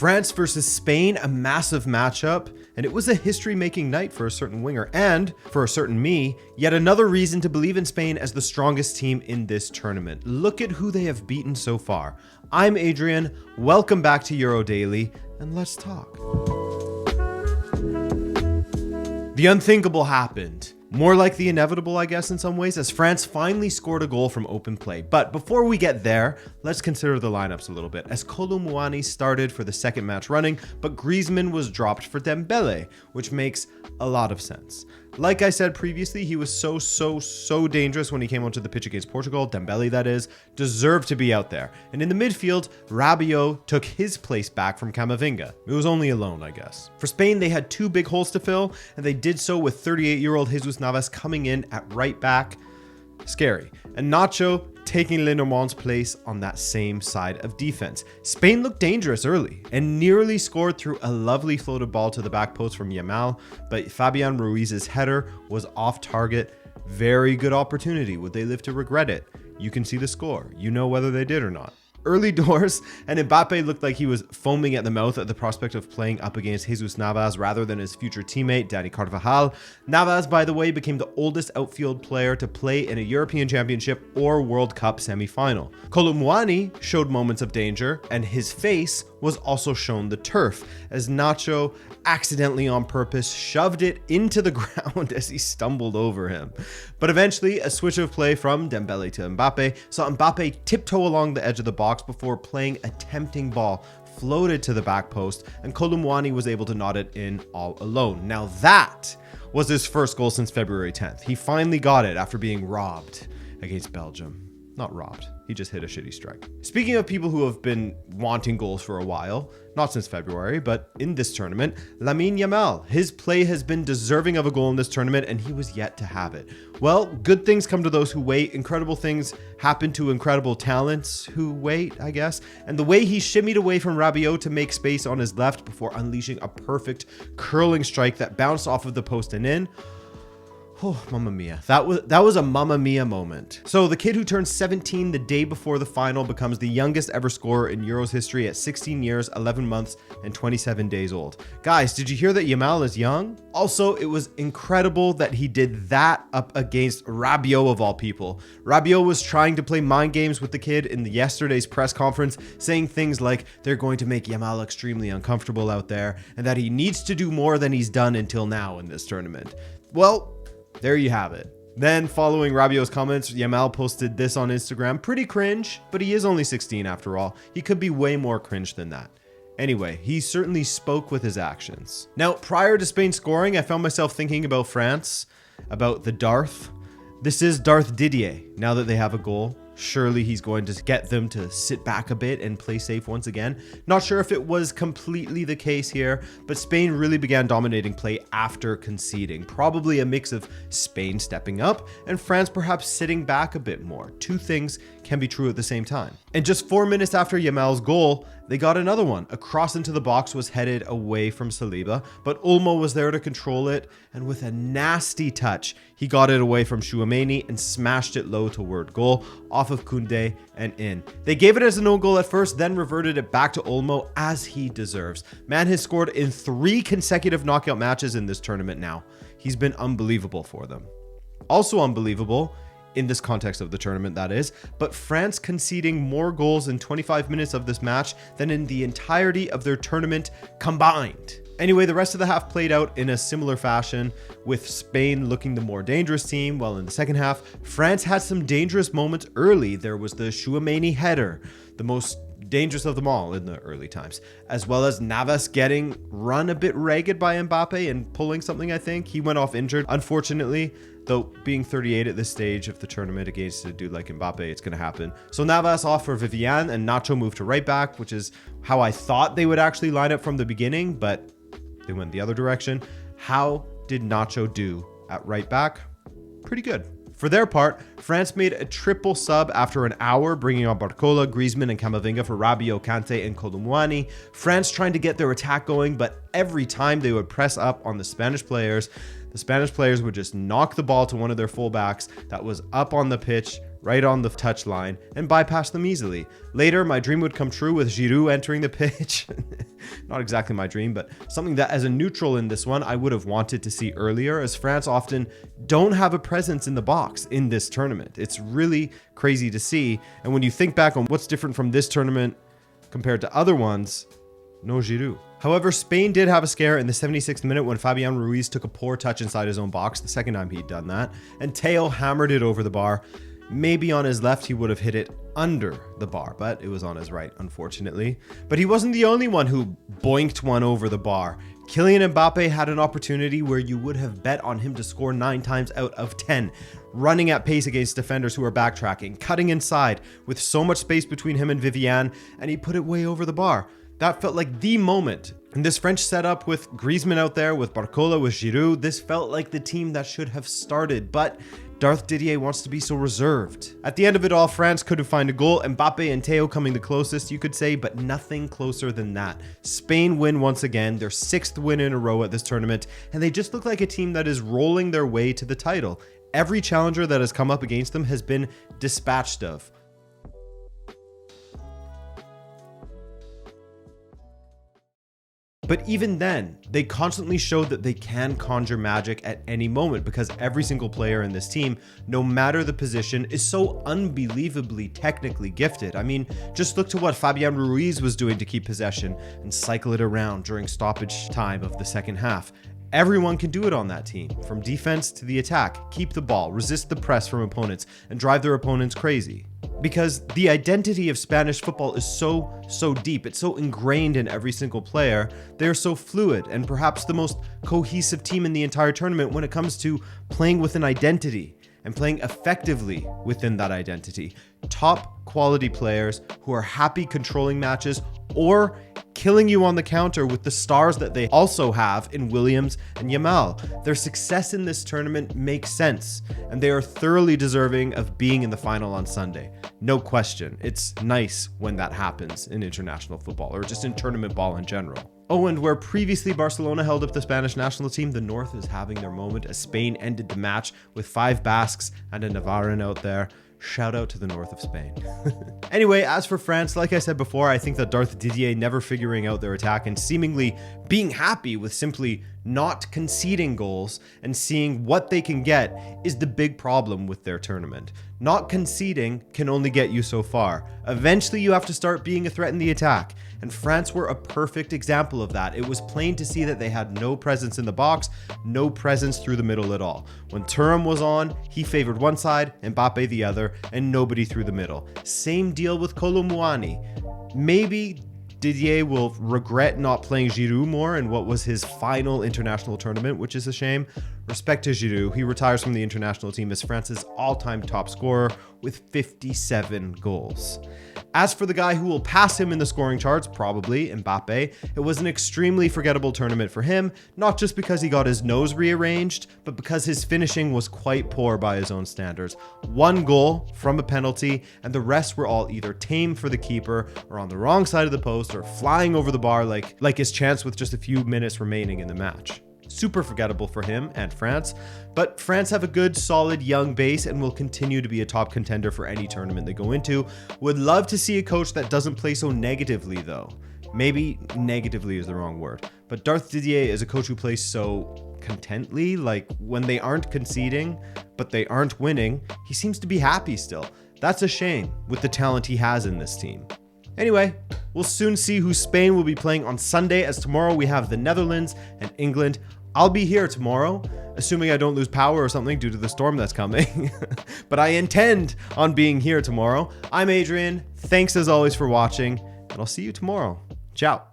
France versus Spain, a massive matchup, and it was a history-making night for a certain winger, and for a certain me, yet another reason to believe in Spain as the strongest team in this tournament. Look at who they have beaten so far. I'm Adrian, welcome back to Euro Daily, and let's talk. The unthinkable happened. More like the inevitable, I guess, in some ways, as France finally scored a goal from open play. But before we get there, let's consider the lineups a little bit, as Kolo Muani started for the second match running, but Griezmann was dropped for Dembele, which makes a lot of sense. Like I said previously, he was so dangerous when he came onto the pitch against Portugal. Dembele, that is, deserved to be out there. And in the midfield, Rabiot took his place back from Camavinga. It was only a loan, I guess. For Spain, they had two big holes to fill, and they did so with 38-year-old Jesus Navas coming in at right back. Scary. And Nacho taking Lenormand's place on that same side of defense. Spain looked dangerous early and nearly scored through a lovely floated ball to the back post from Yamal, but Fabian Ruiz's header was off target. Very good opportunity. Would they live to regret it? You can see the score. You know whether they did or not. Early doors, and Mbappé looked like he was foaming at the mouth at the prospect of playing up against Jesus Navas rather than his future teammate, Dani Carvajal. Navas, by the way, became the oldest outfield player to play in a European Championship or World Cup semi-final. Kolo Muani showed moments of danger, and his face was also shown the turf, as Nacho accidentally on purpose shoved it into the ground as he stumbled over him. But eventually, a switch of play from Dembele to Mbappé saw Mbappé tiptoe along the edge of the box before playing a tempting ball floated to the back post, and Kolo Muani was able to knot it in all alone. Now that was his first goal since February 10th. He finally got it after being robbed against Belgium. Not robbed. He just hit a shitty strike. Speaking of people who have been wanting goals for a while, not since February, but in this tournament, Yamine Lamal. His play has been deserving of a goal in this tournament, and he was yet to have it. Well, good things come to those who wait. Incredible things happen to incredible talents who wait, I guess. And the way he shimmied away from Rabiot to make space on his left before unleashing a perfect curling strike that bounced off of the post and in. Oh, mamma mia. That was a mamma mia moment. So the kid who turned 17 the day before the final becomes the youngest ever scorer in Euros history at 16 years, 11 months, and 27 days old. Guys, did you hear that Yamal is young? Also, it was incredible that he did that up against Rabiot of all people. Rabiot was trying to play mind games with the kid in yesterday's press conference, saying things like they're going to make Yamal extremely uncomfortable out there, and that he needs to do more than he's done until now in this tournament. Well, there you have it. Then, following Rabiot's comments, Yamal posted this on Instagram. Pretty cringe, but he is only 16 after all. He could be way more cringe than that. Anyway, he certainly spoke with his actions. Now, prior to Spain scoring, I found myself thinking about France, about the Darth. This is Darth Didier, now that they have a goal. Surely he's going to get them to sit back a bit and play safe once again. Not sure if it was completely the case here, but Spain really began dominating play after conceding. Probably a mix of Spain stepping up and France perhaps sitting back a bit more. Two things can be true at the same time. And just 4 minutes after Yamal's goal, they got another one. A cross into the box was headed away from Saliba, but Olmo was there to control it, and with a nasty touch, he got it away from Tchouaméni and smashed it low toward goal, off of Koundé and in. They gave it as an own goal at first, then reverted it back to Olmo as he deserves. Man has scored in 3 consecutive knockout matches in this tournament now. He's been unbelievable for them. Also unbelievable, in this context of the tournament, that is, but France conceding more goals in 25 minutes of this match than in the entirety of their tournament combined. Anyway, the rest of the half played out in a similar fashion, with Spain looking the more dangerous team, while in the second half, France had some dangerous moments early. There was the Tchouaméni header, the most dangerous of them all in the early times, as well as Navas getting run a bit ragged by Mbappé and pulling something, I think. He went off injured, unfortunately, though being 38 at this stage of the tournament against a dude like Mbappé, it's going to happen. So Navas off for Vivian, and Nacho moved to right back, which is how I thought they would actually line up from the beginning, but they went the other direction. How did Nacho do at right back? Pretty good. For their part, France made a triple sub after an hour, bringing on Barcola, Griezmann, and Camavinga for Rabiot, Kante, and Kolo Muani. France trying to get their attack going, but every time they would press up on the Spanish players would just knock the ball to one of their fullbacks that was up on the pitch, right on the touchline and bypass them easily. Later, my dream would come true with Giroud entering the pitch. Not exactly my dream, but something that as a neutral in this one, I would have wanted to see earlier, as France often don't have a presence in the box in this tournament. It's really crazy to see. And when you think back on what's different from this tournament compared to other ones, no Giroud. However, Spain did have a scare in the 76th minute when Fabian Ruiz took a poor touch inside his own box, the second time he'd done that, and Teo hammered it over the bar. Maybe on his left he would have hit it under the bar, but it was on his right, unfortunately. But he wasn't the only one who boinked one over the bar. Kylian Mbappé had an opportunity where you would have bet on him to score 9 times out of 10, running at pace against defenders who are backtracking, cutting inside with so much space between him and Vivian, and he put it way over the bar. That felt like the moment. And this French setup with Griezmann out there, with Barcola, with Giroud, this felt like the team that should have started, but Darth Didier wants to be so reserved. At the end of it all, France couldn't find a goal. Mbappé and Teo coming the closest, you could say, but nothing closer than that. Spain win once again, their 6th win in a row at this tournament, and they just look like a team that is rolling their way to the title. Every challenger that has come up against them has been dispatched of. But even then, they constantly showed that they can conjure magic at any moment because every single player in this team, no matter the position, is so unbelievably technically gifted. I mean, just look to what Fabian Ruiz was doing to keep possession and cycle it around during stoppage time of the second half. Everyone can do it on that team, from defense to the attack, keep the ball, resist the press from opponents, and drive their opponents crazy. Because the identity of Spanish football is so deep, it's so ingrained in every single player, they are so fluid and perhaps the most cohesive team in the entire tournament when it comes to playing with an identity and playing effectively within that identity. Top quality players who are happy controlling matches or killing you on the counter with the stars that they also have in Williams and Yamal. Their success in this tournament makes sense, and they are thoroughly deserving of being in the final on Sunday. No question. It's nice when that happens in international football, or just in tournament ball in general. Oh, and where previously Barcelona held up the Spanish national team, the North is having their moment as Spain ended the match with 5 Basques and a Navarran out there. Shout out to the north of Spain. Anyway, as for France, like I said before, I think that Darth Didier never figuring out their attack and seemingly being happy with simply not conceding goals and seeing what they can get is the big problem with their tournament. Not conceding can only get you so far. Eventually, you have to start being a threat in the attack. And France were a perfect example of that. It was plain to see that they had no presence in the box, no presence through the middle at all. When Thuram was on, he favored one side, Mbappé the other, and nobody through the middle. Same deal with Kolo Muani. Maybe Didier will regret not playing Giroud more in what was his final international tournament, which is a shame. Respect to Giroud, he retires from the international team as France's all-time top scorer with 57 goals. As for the guy who will pass him in the scoring charts, probably Mbappé, it was an extremely forgettable tournament for him, not just because he got his nose rearranged, but because his finishing was quite poor by his own standards. 1 goal from a penalty, and the rest were all either tame for the keeper, or on the wrong side of the post, or flying over the bar like his chance with just a few minutes remaining in the match. Super forgettable for him and France, but France have a good, solid, young base and will continue to be a top contender for any tournament they go into. Would love to see a coach that doesn't play so negatively, though. Maybe negatively is the wrong word, but Darth Didier is a coach who plays so contently, like when they aren't conceding, but they aren't winning, he seems to be happy still. That's a shame with the talent he has in this team. Anyway, we'll soon see who Spain will be playing on Sunday, as tomorrow we have the Netherlands and England. I'll be here tomorrow, assuming I don't lose power or something due to the storm that's coming. But I intend on being here tomorrow. I'm Adrian. Thanks as always for watching, and I'll see you tomorrow. Ciao.